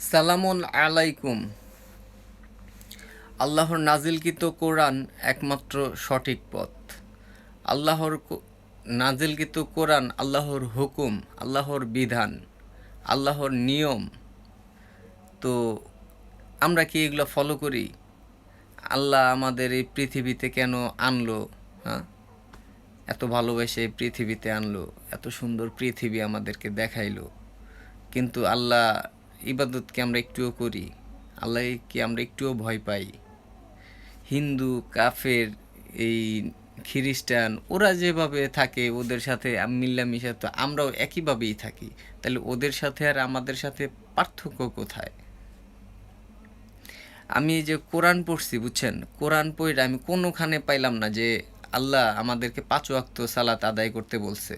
সালামুন আলাইকুম। আল্লাহর নাজিলকৃত কোরআন একমাত্র সঠিক পথ। নাজিলকৃত কোরআন আল্লাহর হুকুম, আল্লাহর বিধান, আল্লাহর নিয়ম। তো আমরা কি এগুলো ফলো করি? আল্লাহ আমাদের এই পৃথিবীতে কেন আনলো? হ্যাঁ, এত ভালোবেসে এই পৃথিবীতে আনলো, এত সুন্দর পৃথিবী আমাদেরকে দেখাইলো, কিন্তু আল্লাহ ইবাদত কি আমরা একটুও করি? আল্লাহ কি আমরা একটুও ভয় পাই? হিন্দু, কাফের, এই খ্রিস্টান, ওরা যেভাবে থাকে ওদের সাথে মিল্লামিশা, তো আমরাও একইভাবেই থাকি। তাহলে ওদের সাথে আর আমাদের সাথে পার্থক্য কোথায়? আমি যে কোরআন পড়ছি, বুঝছেন, কোরআন পড়ে আমি কোনোখানে পাইলাম না যে আল্লাহ আমাদেরকে 5 ওয়াক্ত সালাত আদায় করতে বলছে।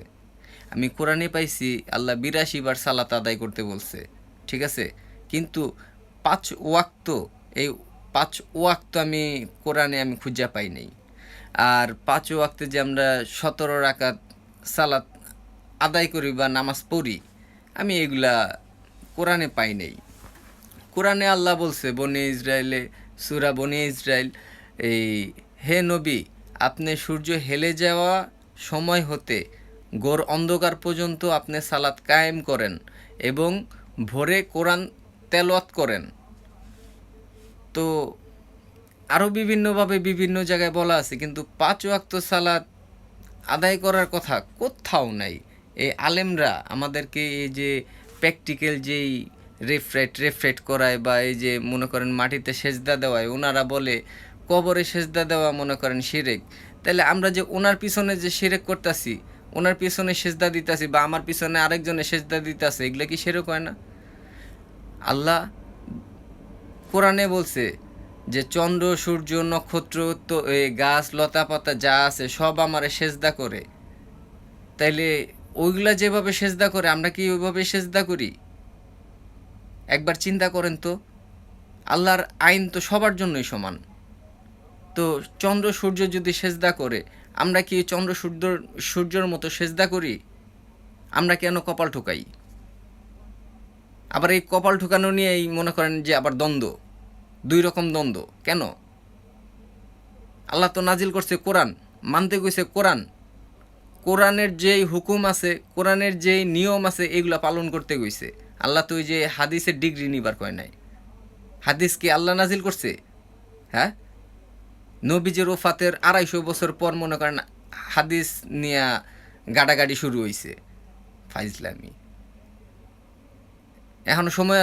আমি কোরআনে পাইছি আল্লাহ 82 বার সালাত আদায় করতে বলছে, ঠিক আছে, কিন্তু 5 ওয়াক্ত, এই 5 ওয়াক্ত আমি কোরআনে আমি খুঁজে পাই নাই। আর 5 ওয়াক্তে যে আমরা 17 রাকাত সালাত আদায় করি বা নামাজ পড়ি, আমি এগুলা কোরআনে পাই নাই। কোরআনে আল্লাহ বলছে বনি ইসরায়েলে, সূরা বনি ইসরায়েল, এই হে নবী, আপনি সূর্য হেলে যাওয়া সময় হতে ঘোর অন্ধকার পর্যন্ত আপনি সালাত কায়েম করেন এবং ভোরে কোরআন তেলাওয়াত করেন। তো আরও বিভিন্নভাবে বিভিন্ন জায়গায় বলা আছে, কিন্তু 5 ওয়াক্ত সালাত আদায় করার কথা কোথাও নাই। এই আলেমরা আমাদেরকে এই যে প্র্যাকটিক্যাল যেই রেফ্রেট করায়, বা এই যে মনে করেন মাটিতে সেজদা দেওয়ায়, ওনারা বলে কবরে সেজদা দেওয়া মনে করেন শিরেক। তাহলে আমরা যে ওনার পিছনে যে শিরেক করতেছি, ওনার পিছনে সেজদা দিতেছি, বা আমার পিছনে আরেকজনে সেজদা দিতেছে, এগুলো কি শিরক হয় না? আল্লাহ কোরআনে বলছে যে চন্দ্র, সূর্য, নক্ষত্র, তো এই গাছ, লতা পাতা যা আছে সব আমারে সেজদা করে। তাইলে ওইগুলা যেভাবে সেজদা করে, আমরা কি ওইভাবে সেজদা করি? একবার চিন্তা করেন তো। আল্লাহর আইন তো সবার জন্যই সমান। তো চন্দ্র সূর্য যদি সেজদা করে, আমরা কি চন্দ্র সূর্যর মতো সেজদা করি? আমরা কেন কপাল ঠুকাই? আবার এই কপাল ঠুকানো নিয়েই মনে করেন যে আবার দ্বন্দ্ব, 2 রকম দ্বন্দ্ব কেন? আল্লাহ তো নাজিল করছে কোরআন, মানতে কইছে কোরআন। কোরআনের যেই হুকুম আছে, কোরআনের যেই নিয়ম আছে, এগুলো পালন করতে গইছে। আল্লাহ তো ওই যে হাদিসের ডিগ্রি নিবার কয় নাই। হাদিস কি আল্লাহ নাজিল করছে? হ্যাঁ, নবীজির ওফাতের 250 বছর পর মনে করেন হাদিস নিয়ে গাড়াগাড়ি শুরু হইছে। ফাইজলামি। এখনো সময়